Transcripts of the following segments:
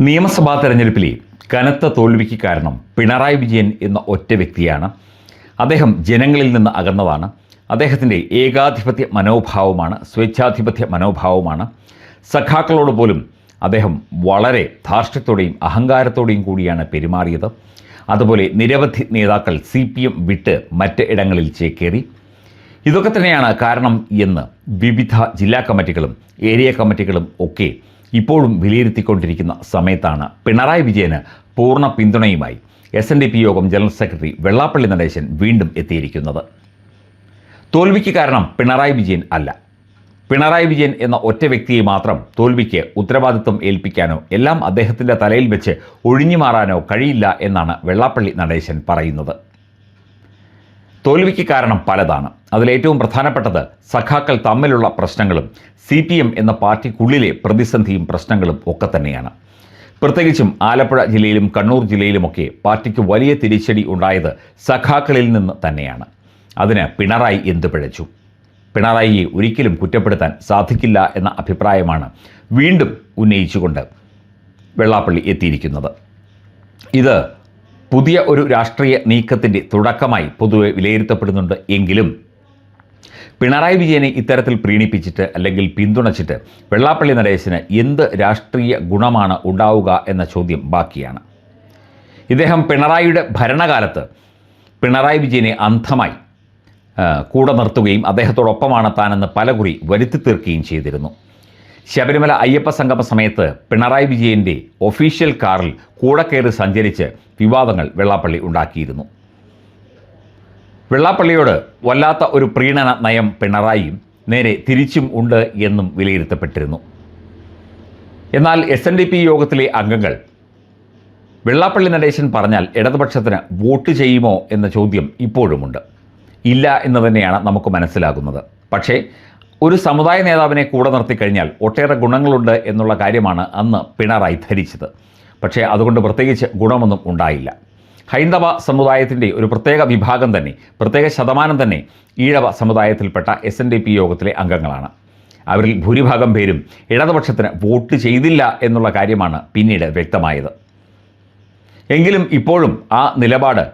നിയമസഭാ തെരഞ്ഞെടുപ്പിലെ കനത്ത തോൽവിക്ക് കാരണം പിണറായി വിജയൻ എന്ന ഒറ്റ വ്യക്തിയാണ്. അദ്ദേഹം ജനങ്ങളിൽ നിന്ന് അകന്നതാണ്. അദ്ദേഹത്തിൻ്റെ ഏകാധിപത്യ മനോഭാവമാണ്, സ്വേച്ഛാധിപത്യ മനോഭാവമാണ്. സഖാക്കളോട് പോലും അദ്ദേഹം വളരെ ധാർഷ്ട്യത്തോടെയും അഹങ്കാരത്തോടെയും കൂടിയാണ് പെരുമാറിയത്. അതുപോലെ നിരവധി നേതാക്കൾ CPM വിട്ട് മറ്റ് ഇടങ്ങളിൽ ചേക്കേറി. ഇതൊക്കെ തന്നെയാണ് കാരണം എന്ന് വിവിധ ജില്ലാ കമ്മിറ്റികളും ഏരിയ കമ്മിറ്റികളും ഒക്കെ ഇപ്പോഴും വിലയിരുത്തിക്കൊണ്ടിരിക്കുന്ന സമയത്താണ് പിണറായി വിജയന് പൂർണ്ണ പിന്തുണയുമായി SNDP യോഗം ജനറൽ സെക്രട്ടറി വെള്ളാപ്പള്ളി നടേശൻ വീണ്ടും എത്തിയിരിക്കുന്നത്. തോൽവിക്ക് കാരണം പിണറായി വിജയൻ അല്ല. പിണറായി വിജയൻ എന്ന ഒറ്റ വ്യക്തിയെ മാത്രം തോൽവിക്ക് ഉത്തരവാദിത്വം ഏൽപ്പിക്കാനോ എല്ലാം അദ്ദേഹത്തിൻ്റെ തലയിൽ വെച്ച് ഒഴിഞ്ഞു മാറാനോ കഴിയില്ല എന്നാണ് വെള്ളാപ്പള്ളി നടേശൻ പറയുന്നത്. തോൽവിക്ക് കാരണം പലതാണ്. അതിലേറ്റവും പ്രധാനപ്പെട്ടത് സഖാക്കൾ തമ്മിലുള്ള പ്രശ്നങ്ങളും CPM എന്ന പാർട്ടിക്കുള്ളിലെ പ്രതിസന്ധിയും പ്രശ്നങ്ങളും ഒക്കെ തന്നെയാണ്. പ്രത്യേകിച്ചും ആലപ്പുഴ ജില്ലയിലും കണ്ണൂർ ജില്ലയിലുമൊക്കെ പാർട്ടിക്ക് വലിയ തിരിച്ചടി ഉണ്ടായത് സഖാക്കളിൽ നിന്ന് തന്നെയാണ്. അതിന് പിണറായി എന്തു പിഴച്ചു? പിണറായിയെ ഒരിക്കലും കുറ്റപ്പെടുത്താൻ സാധിക്കില്ല എന്ന അഭിപ്രായമാണ് വീണ്ടും ഉന്നയിച്ചുകൊണ്ട് വെള്ളാപ്പള്ളി എത്തിയിരിക്കുന്നത്. ഇത് പുതിയ ഒരു രാഷ്ട്രീയ നീക്കത്തിൻ്റെ തുടക്കമായി പൊതുവെ വിലയിരുത്തപ്പെടുന്നുണ്ട്. എങ്കിലും പിണറായി വിജയനെ ഇത്തരത്തിൽ പ്രീണിപ്പിച്ചിട്ട് അല്ലെങ്കിൽ പിന്തുണച്ചിട്ട് വെള്ളാപ്പള്ളി നടേശന് എന്ത് രാഷ്ട്രീയ ഗുണമാണ് ഉണ്ടാവുക എന്ന ചോദ്യം ബാക്കിയാണ്. ഇദ്ദേഹം പിണറായിയുടെ ഭരണകാലത്ത് പിണറായി വിജയനെ അന്ധമായി കൂടെ നിർത്തുകയും അദ്ദേഹത്തോടൊപ്പമാണ് താനെന്ന് പലകുറി വരുത്തി തീർക്കുകയും ചെയ്തിരുന്നു. ശബരിമല അയ്യപ്പ സംഗമ സമയത്ത് പിണറായി വിജയൻ്റെ ഒഫീഷ്യൽ കാറിൽ കൂടെ കയറി സഞ്ചരിച്ച് വിവാദങ്ങൾ വെള്ളാപ്പള്ളി ഉണ്ടാക്കിയിരുന്നു. വെള്ളാപ്പള്ളിയോട് വല്ലാത്ത ഒരു പ്രീണന നയം പിണറായിയും നേരെ തിരിച്ചും ഉണ്ട് എന്നും വിലയിരുത്തപ്പെട്ടിരുന്നു. എന്നാൽ SNDP യോഗത്തിലെ അംഗങ്ങൾ വെള്ളാപ്പള്ളി നടേശൻ പറഞ്ഞാൽ ഇടതുപക്ഷത്തിന് വോട്ട് ചെയ്യുമോ എന്ന ചോദ്യം ഇപ്പോഴുമുണ്ട്. ഇല്ല എന്ന് തന്നെയാണ് നമുക്ക് മനസ്സിലാകുന്നത്. പക്ഷേ ഒരു സമുദായ നേതാവിനെ കൂടെ നിർത്തിക്കഴിഞ്ഞാൽ ഒട്ടേറെ ഗുണങ്ങളുണ്ട് എന്നുള്ള കാര്യമാണ് അന്ന് പിണറായി ധരിച്ചത്. പക്ഷേ അതുകൊണ്ട് പ്രത്യേകിച്ച് ഗുണമൊന്നും ഉണ്ടായില്ല. ഹൈന്ദവ സമുദായത്തിൻ്റെ ഒരു പ്രത്യേക വിഭാഗം തന്നെ, പ്രത്യേക ശതമാനം തന്നെ ഈഴവ സമുദായത്തിൽപ്പെട്ട SNDP യോഗത്തിലെ അംഗങ്ങളാണ്. അവരിൽ ഭൂരിഭാഗം പേരും ഇടതുപക്ഷത്തിന് വോട്ട് ചെയ്തില്ല എന്നുള്ള കാര്യമാണ് പിന്നീട് വ്യക്തമായത്. എങ്കിലും ഇപ്പോഴും ആ നിലപാട്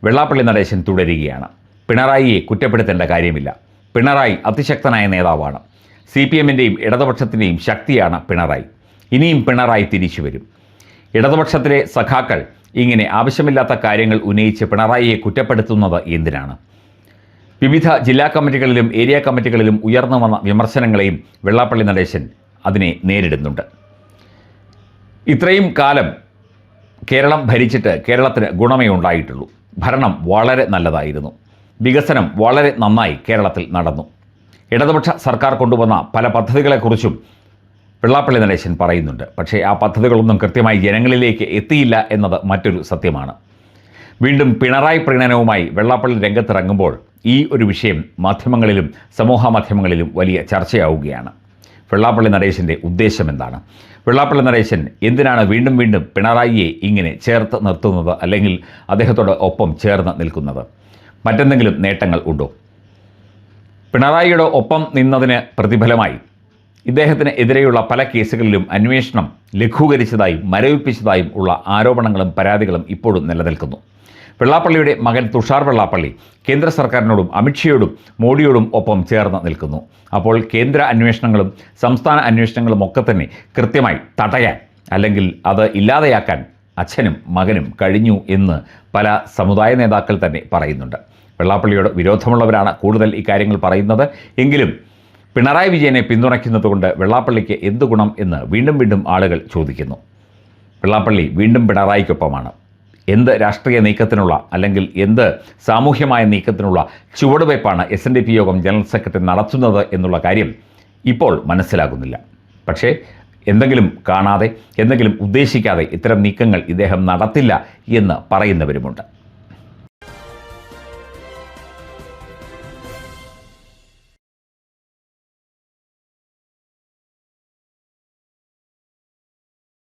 വെള്ളാപ്പള്ളി നടേശൻ തുടരുകയാണ്. പിണറായിയെ കുറ്റപ്പെടുത്തേണ്ട കാര്യമില്ല. പിണറായി അതിശക്തനായ നേതാവാണ്. CPMൻ്റെയും ഇടതുപക്ഷത്തിൻ്റെയും ശക്തിയാണ് പിണറായി. ഇനിയും പിണറായി തിരിച്ചു വരും. ഇടതുപക്ഷത്തിലെ സഖാക്കൾ ഇങ്ങനെ ആവശ്യമില്ലാത്ത കാര്യങ്ങൾ ഉന്നയിച്ച് പിണറായിയെ കുറ്റപ്പെടുത്തുന്നത് എന്തിനാണ്? വിവിധ ജില്ലാ കമ്മിറ്റികളിലും ഏരിയ കമ്മിറ്റികളിലും ഉയർന്നു വന്ന വിമർശനങ്ങളെയും വെള്ളാപ്പള്ളി നടേശൻ അതിനെ നേരിടുന്നുണ്ട്. ഇത്രയും കാലം കേരളം ഭരിച്ചിട്ട് കേരളത്തിന് ഗുണമേ ഉണ്ടായിട്ടുള്ളൂ. ഭരണം വളരെ നല്ലതായിരുന്നു. വികസനം വളരെ നന്നായി കേരളത്തിൽ നടന്നു. ഇടതുപക്ഷ സർക്കാർ കൊണ്ടുവന്ന പല പദ്ധതികളെക്കുറിച്ചും വെള്ളാപ്പള്ളി നടേശൻ പറയുന്നുണ്ട്. പക്ഷേ ആ പദ്ധതികളൊന്നും കൃത്യമായി ജനങ്ങളിലേക്ക് എത്തിയില്ല എന്നത് മറ്റൊരു സത്യമാണ്. വീണ്ടും പിണറായി പ്രീണനവുമായി വെള്ളാപ്പള്ളി രംഗത്തിറങ്ങുമ്പോൾ ഈ ഒരു വിഷയം മാധ്യമങ്ങളിലും സമൂഹ മാധ്യമങ്ങളിലും വലിയ ചർച്ചയാവുകയാണ്. വെള്ളാപ്പള്ളി നടേശൻ്റെ ഉദ്ദേശം എന്താണ്? വെള്ളാപ്പള്ളി നടേശൻ എന്തിനാണ് വീണ്ടും വീണ്ടും പിണറായിയെ ഇങ്ങനെ ചേർത്ത് നിർത്തുന്നത്, അല്ലെങ്കിൽ അദ്ദേഹത്തോട് ഒപ്പം ചേർന്ന് നിൽക്കുന്നത്? മറ്റെന്തെങ്കിലും നേട്ടങ്ങൾ ഉണ്ടോ? പിണറായിയുടെ ഒപ്പം നിന്നതിന് പ്രതിഫലമായി ഇദ്ദേഹത്തിന് എതിരെയുള്ള പല കേസുകളിലും അന്വേഷണം ലഘൂകരിച്ചതായും മരവിപ്പിച്ചതായും ഉള്ള ആരോപണങ്ങളും പരാതികളും ഇപ്പോഴും നിലനിൽക്കുന്നു. വെള്ളാപ്പള്ളിയുടെ മകൻ തുഷാർ വെള്ളാപ്പള്ളി കേന്ദ്ര സർക്കാരിനോടും അമിത്ഷയോടും മോഡിയോടും ഒപ്പം ചേർന്ന് നിൽക്കുന്നു. അപ്പോൾ കേന്ദ്ര അന്വേഷണങ്ങളും സംസ്ഥാന അന്വേഷണങ്ങളും ഒക്കെ തന്നെ കൃത്യമായി തടയാൻ അല്ലെങ്കിൽ അത് ഇല്ലാതെയാക്കാൻ അച്ഛനും മകനും കഴിഞ്ഞു എന്ന് പല സമുദായ നേതാക്കൾ തന്നെ പറയുന്നുണ്ട്. വെള്ളാപ്പള്ളിയോട് വിരോധമുള്ളവരാണ് കൂടുതൽ ഇക്കാര്യങ്ങൾ പറയുന്നത്. എങ്കിലും പിണറായി വിജയനെ പിന്തുണയ്ക്കുന്നതുകൊണ്ട് വെള്ളാപ്പള്ളിക്ക് എന്ത് ഗുണം എന്ന് വീണ്ടും വീണ്ടും ആളുകൾ ചോദിക്കുന്നു. വെള്ളാപ്പള്ളി വീണ്ടും പിണറായിക്കൊപ്പമാണ്. എന്ത് രാഷ്ട്രീയ നീക്കത്തിനുള്ള അല്ലെങ്കിൽ എന്ത് സാമൂഹ്യമായ നീക്കത്തിനുള്ള ചുവടുവയ്പ്പാണ് SNDP യോഗം ജനറൽ സെക്രട്ടറി നടത്തുന്നത് എന്നുള്ള കാര്യം ഇപ്പോൾ മനസ്സിലാകുന്നില്ല. പക്ഷേ എന്തെങ്കിലും കാണാതെ എന്തെങ്കിലും ഉദ്ദേശിക്കാതെ ഇത്തരം നീക്കങ്ങൾ ഇദ്ദേഹം നടത്തില്ല എന്ന് പറയുന്നവരുമുണ്ട്.